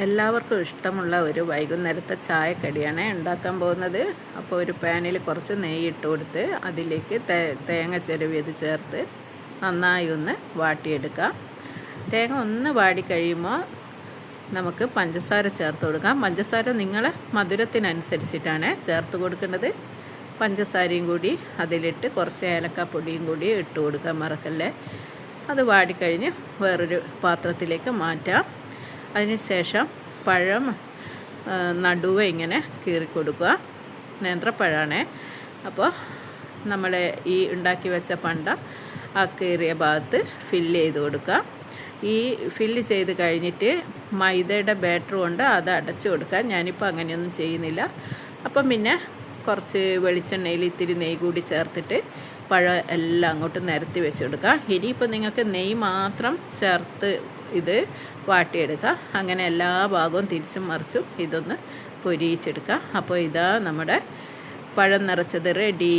എല്ലാവർക്കും ഇഷ്ടമുള്ള ഒരു വൈകുന്നേരത്തെ ചായക്കടിയാണ് ഉണ്ടാക്കാൻ പോകുന്നത്. അപ്പോൾ ഒരു പാനിൽ കുറച്ച് നെയ്യ് ഇട്ട് കൊടുത്ത് അതിലേക്ക് തേങ്ങ ചിരവിയത് ചേർത്ത് നന്നായി ഒന്ന് വാട്ടിയെടുക്കാം. തേങ്ങ ഒന്ന് വാടി കഴിയുമ്പോൾ നമുക്ക് പഞ്ചസാര ചേർത്ത് കൊടുക്കാം. പഞ്ചസാര നിങ്ങളെ മധുരത്തിനനുസരിച്ചിട്ടാണ് ചേർത്ത് കൊടുക്കേണ്ടത്. പഞ്ചസാരയും കൂടി അതിലിട്ട് കുറച്ച് ഏലക്കാപ്പൊടിയും കൂടി ഇട്ട് കൊടുക്കാൻ മറക്കല്ലേ. അത് വാടിക്കഴിഞ്ഞ് വേറൊരു പാത്രത്തിലേക്ക് മാറ്റാം. അതിനുശേഷം പഴം നടുവ് ഇങ്ങനെ കീറി കൊടുക്കുക. നേന്ത്രപ്പഴമാണ്. അപ്പോൾ നമ്മൾ ഈ ഉണ്ടാക്കി വെച്ച പണ്ട ആ കീറിയ ഭാഗത്ത് ഫില്ല് ചെയ്ത് കൊടുക്കുക. ഈ ഫില്ല് ചെയ്ത് കഴിഞ്ഞിട്ട് മൈദയുടെ ബാറ്റർ കൊണ്ട് അത് അടച്ചു കൊടുക്കുക. ഞാനിപ്പോൾ അങ്ങനെയൊന്നും ചെയ്യുന്നില്ല. അപ്പം പിന്നെ കുറച്ച് വെളിച്ചെണ്ണയിൽ ഇത്തിരി നെയ്യ് കൂടി ചേർത്തിട്ട് പഴം എല്ലാം അങ്ങോട്ട് നിരത്തി വെച്ച് കൊടുക്കുക. ഇനിയിപ്പോൾ നിങ്ങൾക്ക് നെയ്യ് മാത്രം ചേർത്ത് ഇത് വാട്ടിയെടുക്കുക. അങ്ങനെ എല്ലാ ഭാഗവും തിരിച്ചും മറിച്ചും ഇതൊന്ന് പൊരിയിച്ചെടുക്കുക. അപ്പോൾ ഇതാ നമ്മുടെ പഴം നിറച്ചത് റെഡി.